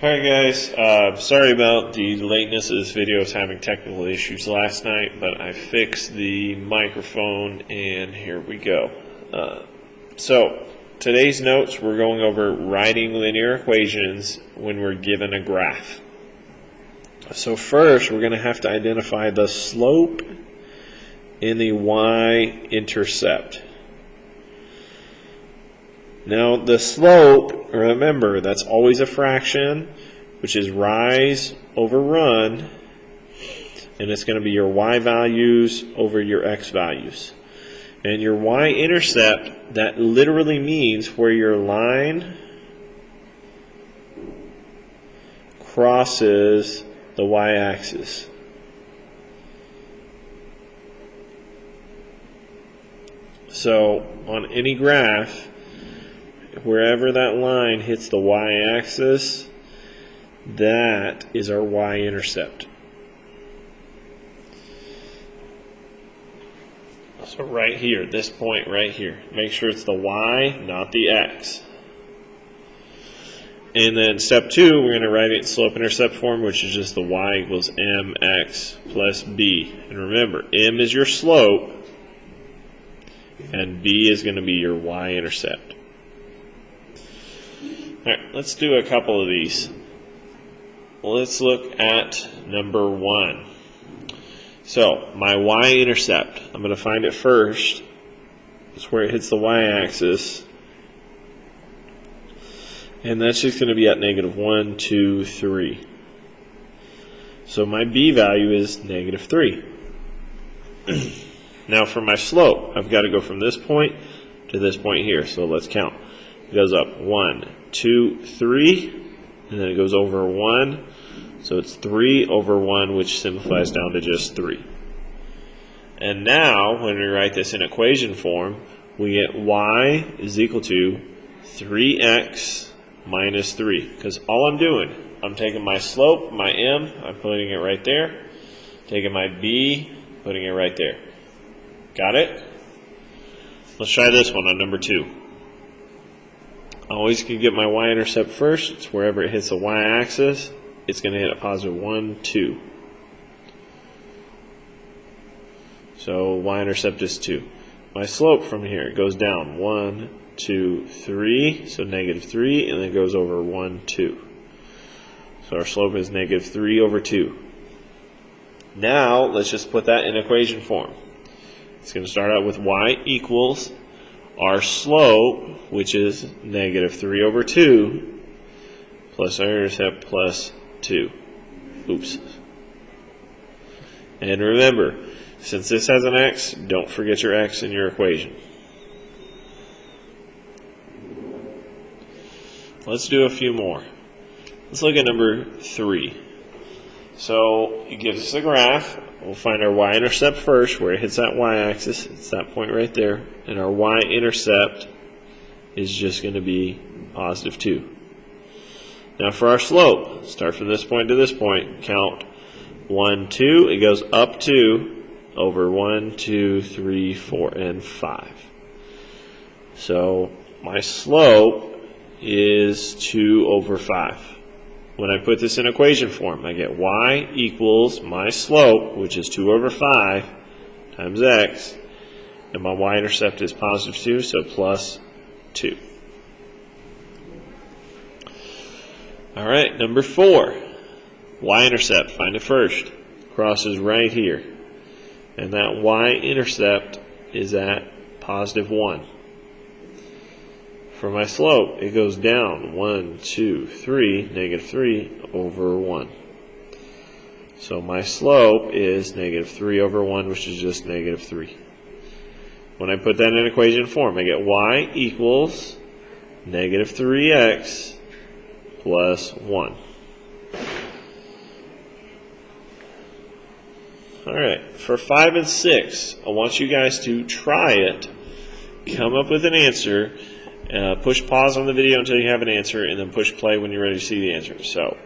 Alright guys, sorry about the lateness of this video. I was having technical issues last night, but I fixed the microphone and here we go. So, today's notes, we're going over writing linear equations when we're given a graph. So first, we're going to have to identify the slope and the y-intercept. Now the slope, remember, that's always a fraction, which is rise over run, and it's going to be your y values over your x values. And your y-intercept, that literally means where your line crosses the y-axis. So on any graph, wherever that line hits the y-axis, that is our y-intercept. So right here, this point right here, make sure it's the y, not the x. And then step 2, we're going to write it in slope-intercept form, which is just the y equals mx plus b. And remember, m is your slope, and b is going to be your y-intercept. Alright, let's do a couple of these. Let's look at number 1. So, my y-intercept, I'm going to find it first. It's where it hits the y-axis. And that's just going to be at negative 1, 2, 3. So my b value is negative 3. Now for my slope, I've got to go from this point to this point here. So let's count. It goes up 1, 2, 3, and then it goes over 1. So it's 3 over 1, which simplifies down to just 3. And now, when we write this in equation form, we get y is equal to 3x minus 3. Because all I'm doing, I'm taking my slope, my m, I'm putting it right there. Taking my b, putting it right there. Got it? Let's try this one on number 2. I always can get my y-intercept first. It's wherever it hits the y-axis. It's going to hit a positive 1, 2. So y-intercept is 2. My slope from here, it goes down 1, 2, 3. So negative 3, and then it goes over 1, 2. So our slope is negative 3 over 2. Now, let's just put that in equation form. It's going to start out with y equals our slope, which is negative 3 over 2, plus our intercept plus 2. Oops. And remember, since this has an x, don't forget your x in your equation. Let's do a few more. Let's look at number 3. So it gives us a graph. We'll find our y-intercept first, where it hits that y-axis. It's that point right there. And our y-intercept is just going to be positive 2. Now for our slope, start from this point to this point. Count 1, 2. It goes up 2 over 1, 2, 3, 4, and 5. So my slope is 2 over 5. When I put this in equation form, I get y equals my slope, which is 2 over 5, times x, and my y-intercept is positive 2, so plus 2. Alright, number 4. Y-intercept, find it first. Crosses right here. And that y-intercept is at positive 1. For my slope, it goes down 1, 2, 3, negative 3 over 1. So my slope is negative 3 over 1, which is just negative 3. When I put that in equation form, I get y equals negative 3x plus 1. Alright, for 5 and 6, I want you guys to try it, come up with an answer. Push pause on the video until you have an answer, and then push play when you're ready to see the answer. So,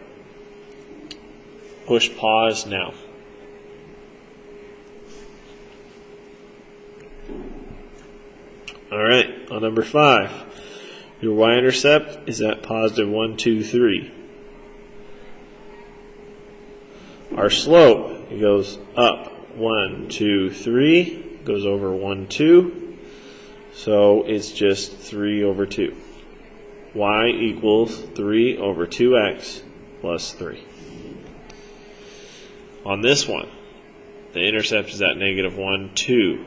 push pause now. Alright, on number 5, your y-intercept is at positive 1, 2, 3. Our slope, it goes up 1, 2, 3, goes over 1, 2, so it's just 3 over 2. Y equals 3 over 2x plus 3. On this one, the intercept is at negative 1, 2.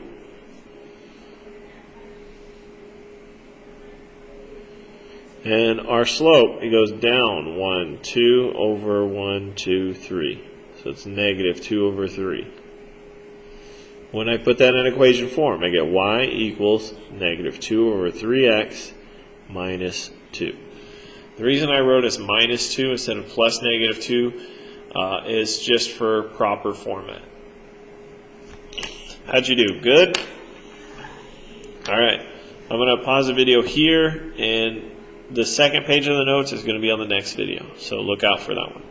And our slope, it goes down 1, 2 over 1, 2, 3. So it's negative 2 over 3. When I put that in equation form, I get y equals negative 2 over 3x minus 2. The reason I wrote as minus 2 instead of plus negative 2 is just for proper format. How'd you do? Good? All right. I'm going to pause the video here, and the second page of the notes is going to be on the next video, so look out for that one.